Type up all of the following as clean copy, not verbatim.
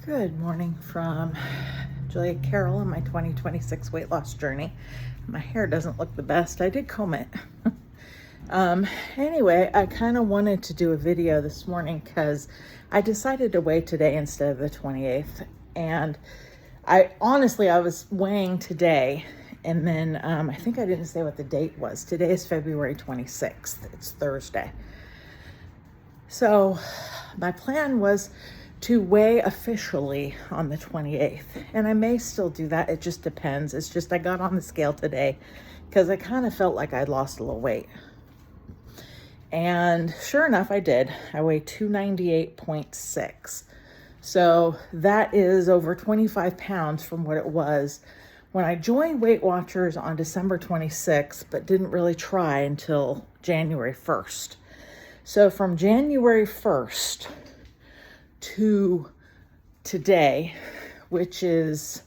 Good morning from Julia Carroll on my 2026 weight loss journey. My hair doesn't look the best. I did comb it. Anyway, I kind of wanted to do a video this morning because I decided to weigh today instead of the 28th. And I was weighing today, and then I think I didn't say what the date was. Today is February 26th. It's Thursday. So my plan was to weigh officially on the 28th. And I may still do that. It just depends. It's just I got on the scale today because I kind of felt like I'd lost a little weight. And sure enough, I did. I weighed 298.6. So that is over 25 pounds from what it was when I joined Weight Watchers on December 26th, but didn't really try until January 1st. So from January 1st to today, which is,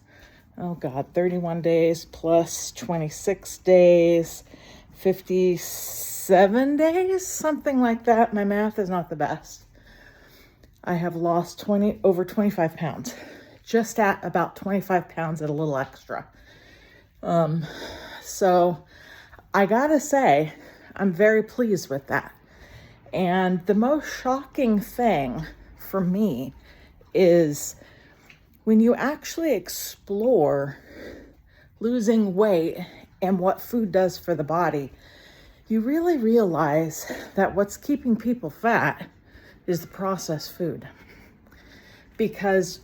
31 days plus 26 days, 57 days, something like that. My math is not the best. I have lost over 25 pounds, just at about 25 pounds at a little extra. So I gotta say, I'm very pleased with that. And the most shocking thing for me is when you actually explore losing weight and what food does for the body, you really realize that what's keeping people fat is the processed food. Because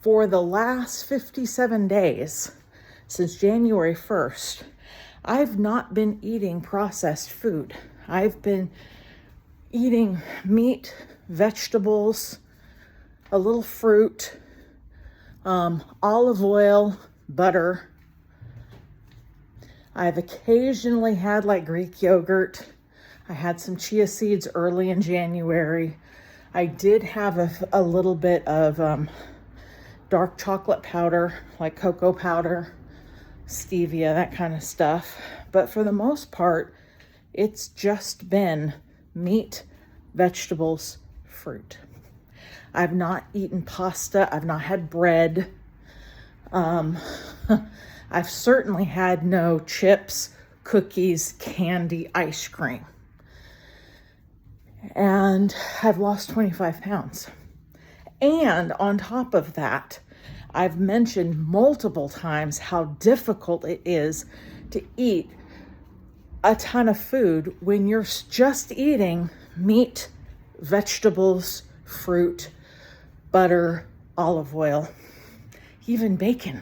for the last 57 days, since January 1st, I've not been eating processed food. I've been eating meat, vegetables, a little fruit, olive oil, butter. I've occasionally had like Greek yogurt. I had some chia seeds early in January. I did have a little bit of dark chocolate powder, like cocoa powder, stevia, that kind of stuff. But for the most part, it's just been meat, vegetables, fruit. I've not eaten pasta. I've not had bread. I've certainly had no chips, cookies, candy, ice cream. And I've lost 25 pounds. And on top of that, I've mentioned multiple times how difficult it is to eat a ton of food when you're just eating meat, vegetables, fruit, butter, olive oil, even bacon.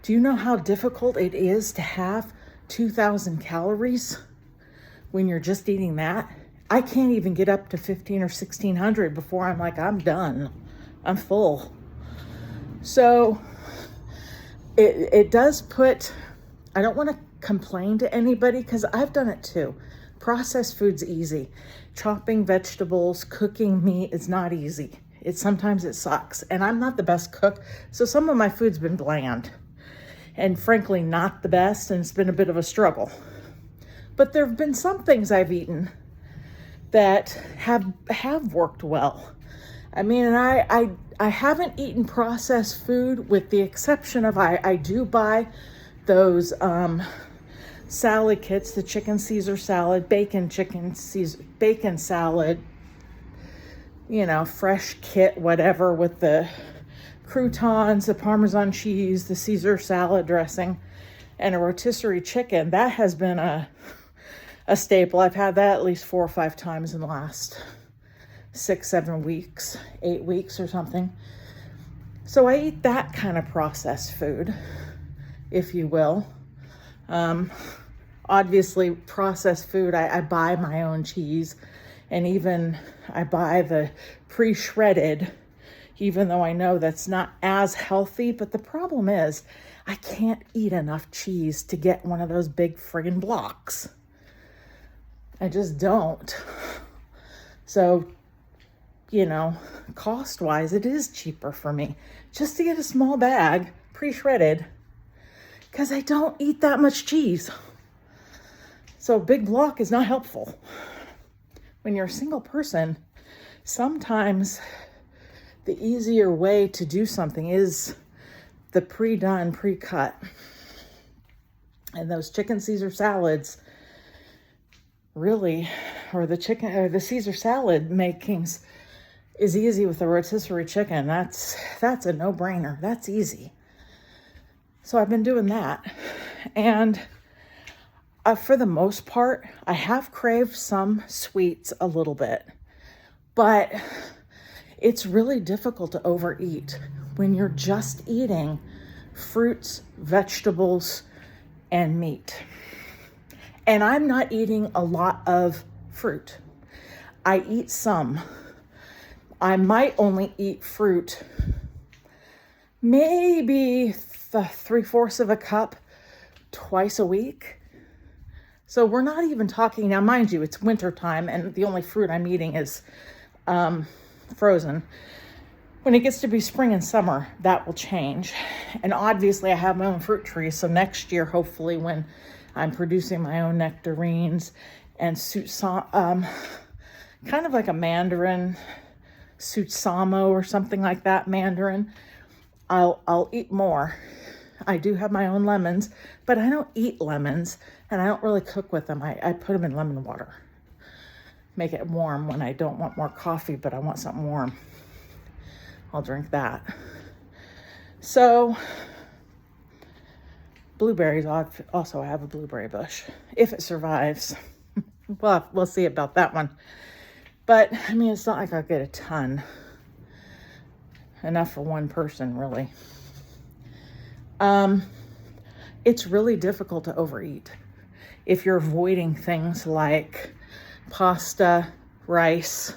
Do you know how difficult it is to have 2,000 calories when you're just eating that? I can't even get up to 1,500 or 1,600 before I'm like, I'm done. I'm full. So it does put, I don't want to complain to anybody because I've done it too. Processed food's easy. Chopping vegetables, cooking meat is not easy. Sometimes it sucks. And I'm not the best cook, so some of my food's been bland. And frankly, not the best, and it's been a bit of a struggle. But there have been some things I've eaten that have worked well. I mean, and I haven't eaten processed food with the exception of I do buy those salad kits, the chicken Caesar salad, bacon salad, fresh kit, whatever, with the croutons, the Parmesan cheese, the Caesar salad dressing, and a rotisserie chicken. That has been a staple. I've had that at least 4 or 5 times in the last 6, 7 weeks, 8 weeks or something. So I eat that kind of processed food, if you will. Obviously, processed food, I buy my own cheese, and even I buy the pre-shredded, even though I know that's not as healthy. But the problem is I can't eat enough cheese to get one of those big friggin' blocks. I just don't. So, cost-wise, it is cheaper for me just to get a small bag, pre-shredded, because I don't eat that much cheese. So a big block is not helpful. When you're a single person, sometimes the easier way to do something is the pre-done, pre-cut. And those chicken Caesar salads really, or the Caesar salad makings is easy with the rotisserie chicken. That's a no-brainer. That's easy. So I've been doing that. And for the most part, I have craved some sweets a little bit, but it's really difficult to overeat when you're just eating fruits, vegetables, and meat. And I'm not eating a lot of fruit. I eat some. I might only eat fruit maybe 3/4 of a cup twice a week. So we're not even talking, now mind you, it's winter time and the only fruit I'm eating is frozen. When it gets to be spring and summer, that will change. And obviously I have my own fruit tree. So next year, hopefully when I'm producing my own nectarines and kind of like a mandarin, Sutsamo or something like that, mandarin, I'll eat more. I do have my own lemons, but I don't eat lemons and I don't really cook with them. I put them in lemon water. Make it warm when I don't want more coffee, but I want something warm. I'll drink that. So blueberries, also I have a blueberry bush, if it survives. Well, we'll see about that one. But I mean, it's not like I'll get a ton. Enough for one person, really. It's really difficult to overeat if you're avoiding things like pasta, rice.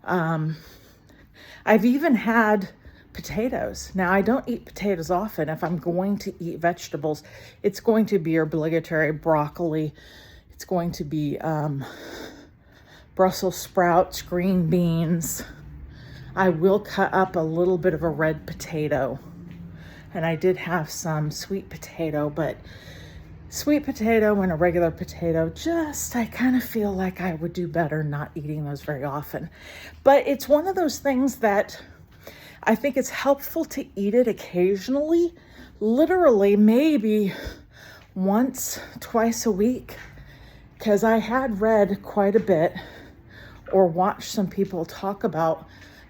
I've even had potatoes. Now, I don't eat potatoes often. If I'm going to eat vegetables, it's going to be obligatory broccoli. It's going to be Brussels sprouts, green beans. I will cut up a little bit of a red potato. And I did have some sweet potato, but sweet potato and a regular potato, I kind of feel like I would do better not eating those very often. But it's one of those things that I think it's helpful to eat it occasionally, literally maybe once, twice a week, because I had read quite a bit or watched some people talk about,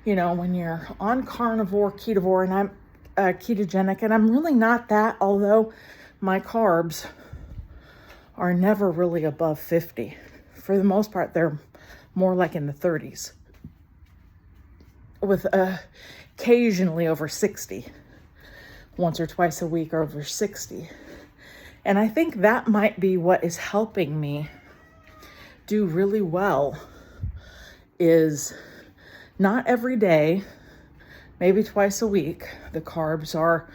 when you're on carnivore, ketovore, and I'm ketogenic, and I'm really not that, although my carbs are never really above 50. For the most part, they're more like in the 30s, with occasionally over 60, once or twice a week or over 60. And I think that might be what is helping me do really well, is not every day, maybe twice a week, the carbs are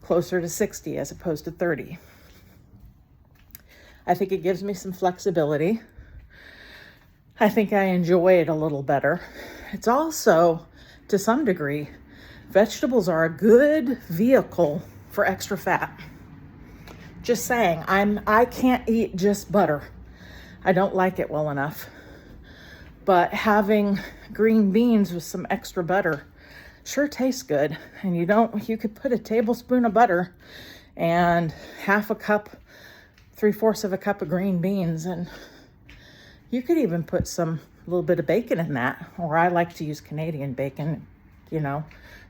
closer to 60 as opposed to 30. I think it gives me some flexibility. I think I enjoy it a little better. It's also, to some degree, vegetables are a good vehicle for extra fat. Just saying, I can't eat just butter. I don't like it well enough. But having green beans with some extra butter sure tastes good. And you could put a tablespoon of butter and half a cup, 3/4 of a cup of green beans, and you could even put a little bit of bacon in that, or I like to use Canadian bacon,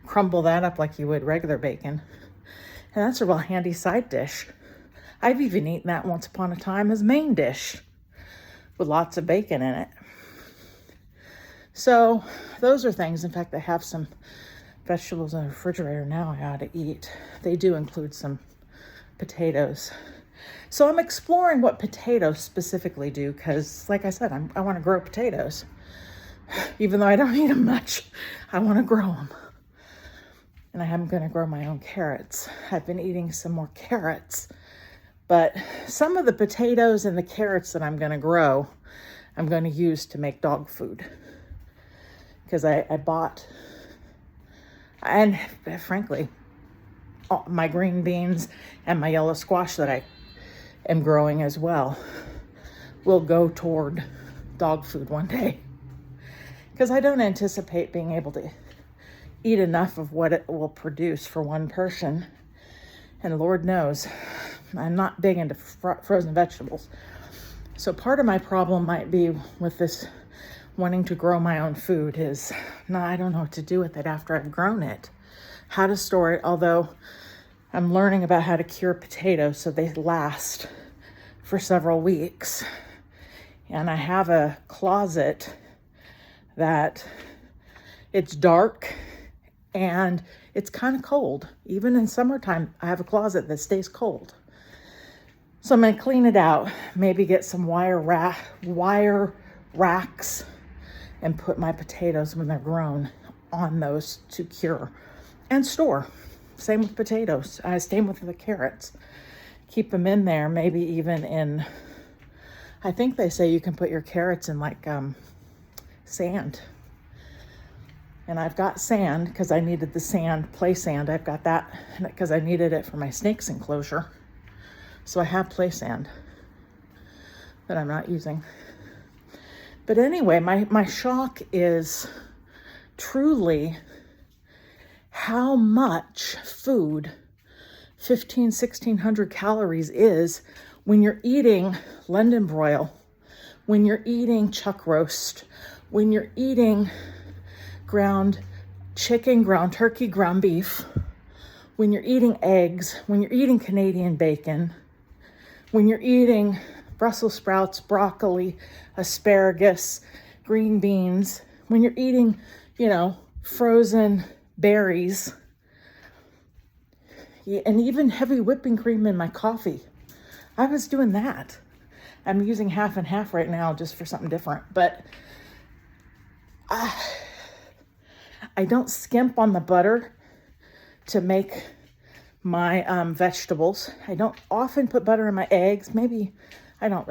crumble that up like you would regular bacon. And that's a real handy side dish. I've even eaten that once upon a time as main dish with lots of bacon in it. So those are things. In fact, I have some vegetables in the refrigerator now I ought to eat. They do include some potatoes. So I'm exploring what potatoes specifically do, because like I said, I want to grow potatoes. Even though I don't eat them much, I want to grow them. And I am going to grow my own carrots. I've been eating some more carrots. But some of the potatoes and the carrots that I'm going to grow, I'm going to use to make dog food. Because I bought, and frankly, my green beans and my yellow squash that I am growing as well will go toward dog food one day. Because I don't anticipate being able to eat enough of what it will produce for one person. And Lord knows, I'm not big into frozen vegetables. So part of my problem might be with this wanting to grow my own food is, no, I don't know what to do with it after I've grown it. How to store it, although I'm learning about how to cure potatoes so they last for several weeks. And I have a closet that it's dark and it's kind of cold. Even in summertime, I have a closet that stays cold. So I'm gonna clean it out, maybe get some wire racks and put my potatoes when they're grown on those to cure and store. Same with potatoes, same with the carrots. Keep them in there, maybe even in, I think they say you can put your carrots in like sand. And I've got sand because I needed the sand, play sand. I've got that because I needed it for my snakes enclosure. So I have play sand that I'm not using. But anyway, my shock is truly how much food 1,600 calories is when you're eating London broil, when you're eating chuck roast, when you're eating ground chicken, ground turkey, ground beef, when you're eating eggs, when you're eating Canadian bacon, when you're eating Brussels sprouts, broccoli, asparagus, green beans, when you're eating, frozen berries, and even heavy whipping cream in my coffee. I was doing that. I'm using half and half right now just for something different, but I don't skimp on the butter to make my vegetables. I don't often put butter in my eggs. Maybe I don't.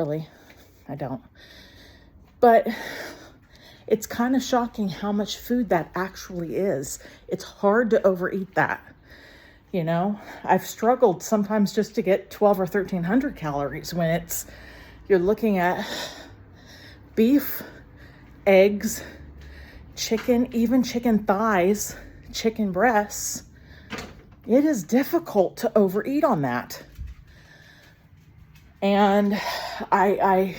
But it's kind of shocking how much food that actually is. It's hard to overeat that. I've struggled sometimes just to get 12 or 1,300 calories when you're looking at beef, eggs, chicken, even chicken thighs, chicken breasts. It is difficult to overeat on that. And I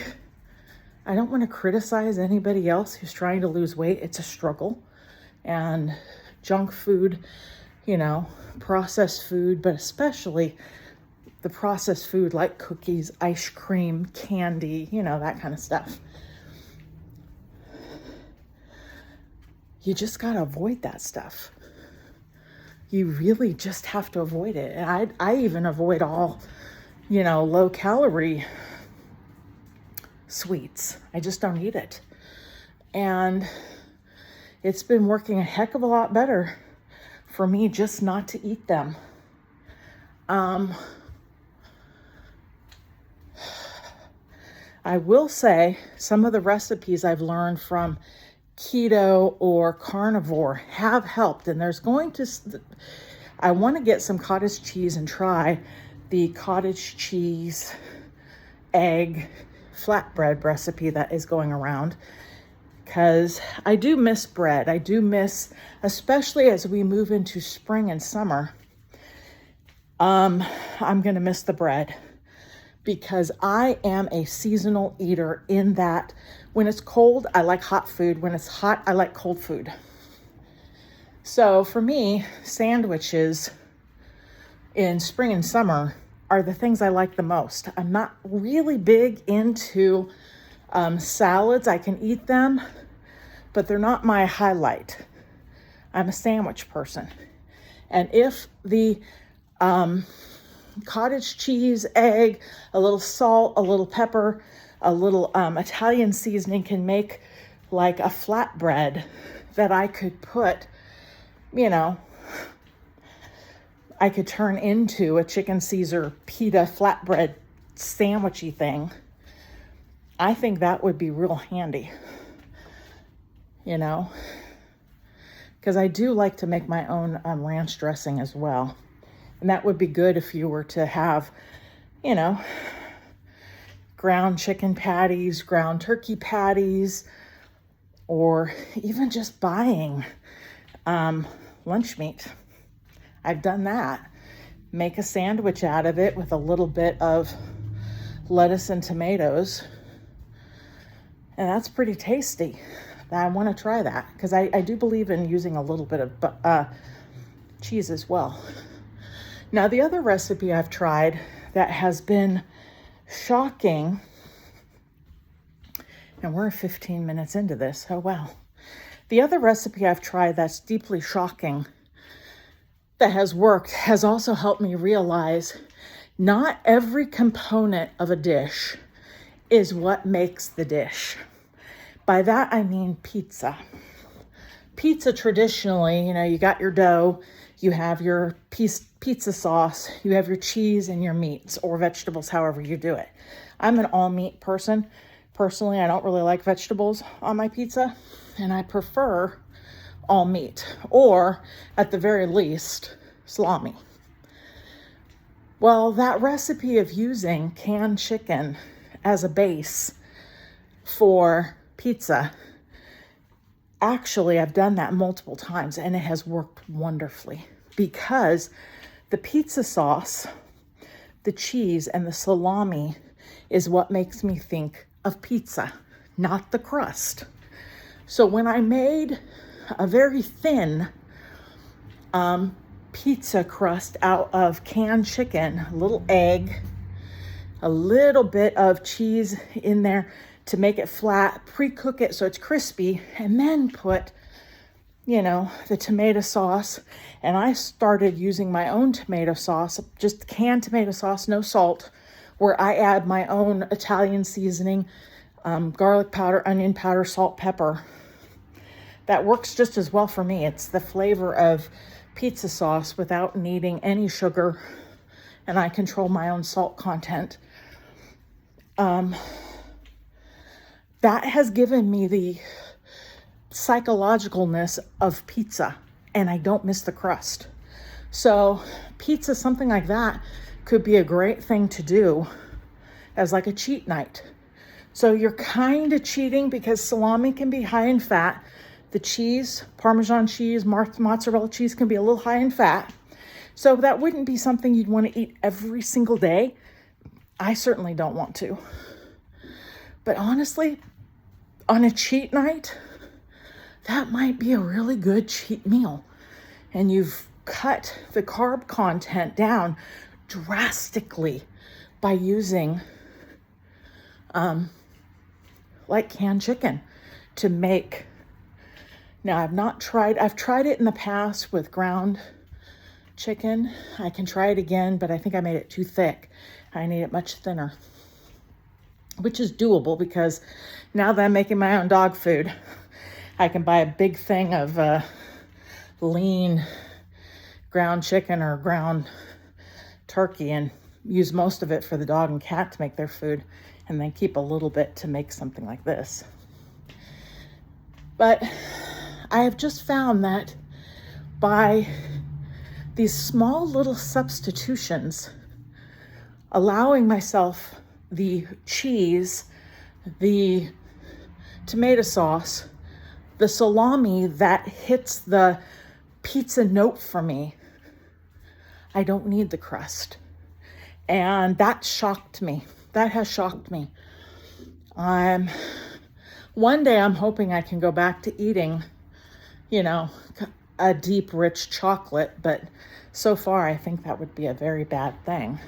don't want to criticize anybody else who's trying to lose weight. It's a struggle. And junk food, processed food, but especially the processed food like cookies, ice cream, candy, that kind of stuff. You just got to avoid that stuff. You really just have to avoid it. And I even avoid all, low calorie sweets. I just don't eat it. And it's been working a heck of a lot better for me just not to eat them. I will say some of the recipes I've learned from keto or carnivore have helped, and I want to get some cottage cheese and try the cottage cheese egg flatbread recipe that is going around, because I do miss bread. I do miss, especially as we move into spring and summer, I'm going to miss the bread, because I am a seasonal eater in that when it's cold, I like hot food. When it's hot, I like cold food. So for me, sandwiches in spring and summer are the things I like the most. I'm not really big into salads. I can eat them, but they're not my highlight. I'm a sandwich person. And if the cottage cheese, egg, a little salt, a little pepper, a little Italian seasoning can make like a flatbread that I could put, I could turn into a chicken Caesar pita flatbread sandwichy thing. I think that would be real handy, because I do like to make my own ranch dressing as well. And that would be good if you were to have, ground chicken patties, ground turkey patties, or even just buying lunch meat. I've done that. Make a sandwich out of it with a little bit of lettuce and tomatoes. And that's pretty tasty. I want to try that because I do believe in using a little bit of cheese as well. Now, the other recipe I've tried that has been shocking, and we're 15 minutes into this. Oh, wow. The other recipe I've tried that's deeply shocking that has worked has also helped me realize not every component of a dish is what makes the dish. By that, I mean pizza. Pizza traditionally, you got your dough, you have your pizza sauce, you have your cheese and your meats or vegetables, however you do it. I'm an all meat person. Personally, I don't really like vegetables on my pizza, and I prefer all meat, or at the very least, salami. Well, that recipe of using canned chicken as a base for pizza, actually, I've done that multiple times, and it has worked wonderfully because the pizza sauce, the cheese, and the salami is what makes me think of pizza, not the crust. So when I made a very thin pizza crust out of canned chicken, a little egg, a little bit of cheese in there to make it flat, pre-cook it so it's crispy, and then put, the tomato sauce. And I started using my own tomato sauce, just canned tomato sauce, no salt, where I add my own Italian seasoning, garlic powder, onion powder, salt, pepper. That works just as well for me. It's the flavor of pizza sauce without needing any sugar, and I control my own salt content. That has given me the psychologicalness of pizza, and I don't miss the crust. So pizza, something like that, could be a great thing to do as like a cheat night. So you're kind of cheating because salami can be high in fat. The cheese, Parmesan cheese, mozzarella cheese can be a little high in fat. So that wouldn't be something you'd want to eat every single day. I certainly don't want to. But honestly, on a cheat night, that might be a really good cheat meal. And you've cut the carb content down drastically by using like canned chicken to make. Now, I've tried it in the past with ground chicken. I can try it again, but I think I made it too thick. I need it much thinner, which is doable because now that I'm making my own dog food, I can buy a big thing of lean ground chicken or ground turkey and use most of it for the dog and cat to make their food, and then keep a little bit to make something like this. But I have just found that by these small little substitutions, allowing myself the cheese, the tomato sauce, the salami that hits the pizza note for me, I don't need the crust. And that shocked me. That has shocked me. One day I'm hoping I can go back to eating, a deep, rich chocolate, but so far I think that would be a very bad thing.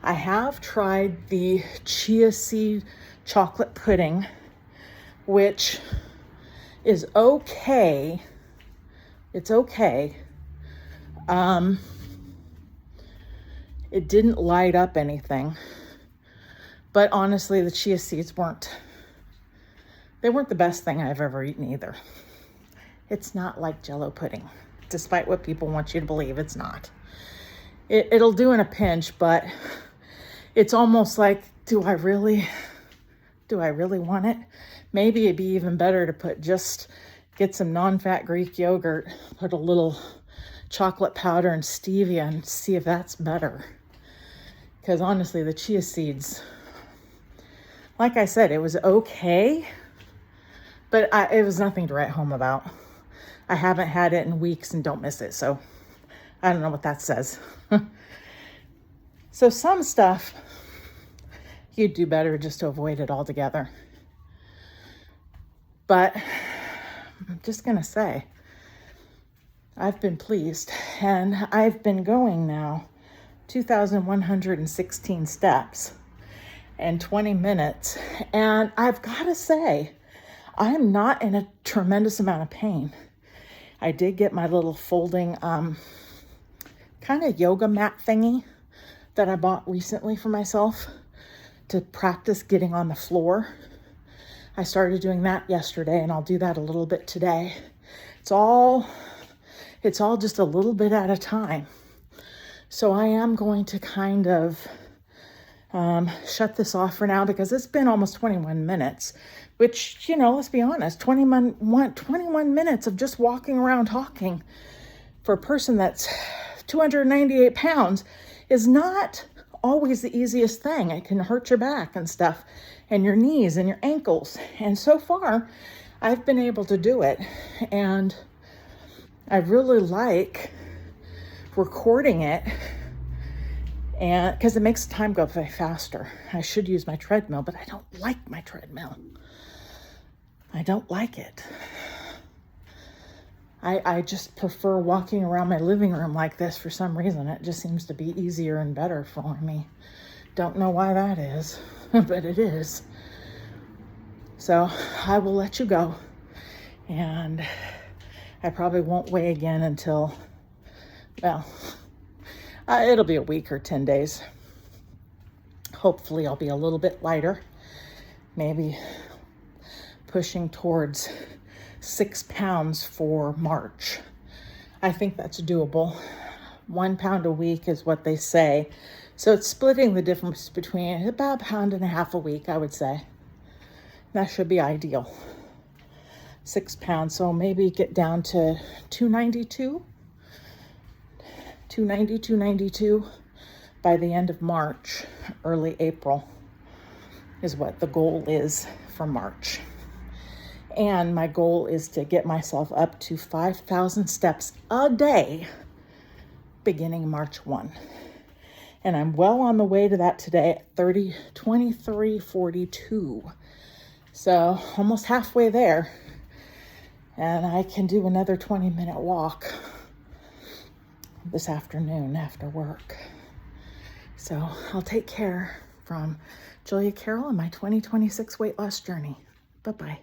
I have tried the chia seed chocolate pudding, which is okay. It's okay. It didn't light up anything, but honestly, the chia seeds weren't the best thing I've ever eaten either. It's not like Jell-O pudding, despite what people want you to believe. It's not. It'll do in a pinch, but it's almost like, do I really want it? Maybe it'd be even better to get some non-fat Greek yogurt, put a little chocolate powder and stevia and see if that's better. Because honestly, the chia seeds, like I said, it was okay, but it was nothing to write home about. I haven't had it in weeks and don't miss it. So I don't know what that says. So some stuff you'd do better just to avoid it altogether. But I'm just going to say, I've been pleased, and I've been going now 2,116 steps in 20 minutes. And I've got to say, I'm not in a tremendous amount of pain. I did get my little folding kind of yoga mat thingy that I bought recently for myself to practice getting on the floor. I started doing that yesterday, and I'll do that a little bit today. It's all just a little bit at a time. So I am going to kind of shut this off for now, because it's been almost 21 minutes, which, let's be honest, 21 minutes of just walking around talking for a person that's 298 pounds is not always the easiest thing. It can hurt your back and stuff, and your knees and your ankles. And so far, I've been able to do it. And I really like recording it, and because it makes the time go by faster. I should use my treadmill, but I don't like my treadmill. I don't like it. I just prefer walking around my living room like this for some reason. It just seems to be easier and better for me. Don't know why that is, but it is. So I will let you go. And I probably won't weigh again until, it'll be a week or 10 days. Hopefully I'll be a little bit lighter. Maybe pushing towards 6 pounds for March. I think that's doable. 1 pound a week is what they say. So it's splitting the difference between about 1.5 pounds a week, I would say. That should be ideal. 6 pounds, so maybe get down to 292 by the end of March, early April is what the goal is for March. And my goal is to get myself up to 5,000 steps a day beginning March 1. And I'm well on the way to that today at 23:42. So almost halfway there. And I can do another 20-minute walk this afternoon after work. So I'll take care. From Julia Carroll and my 2026 weight loss journey. Bye-bye.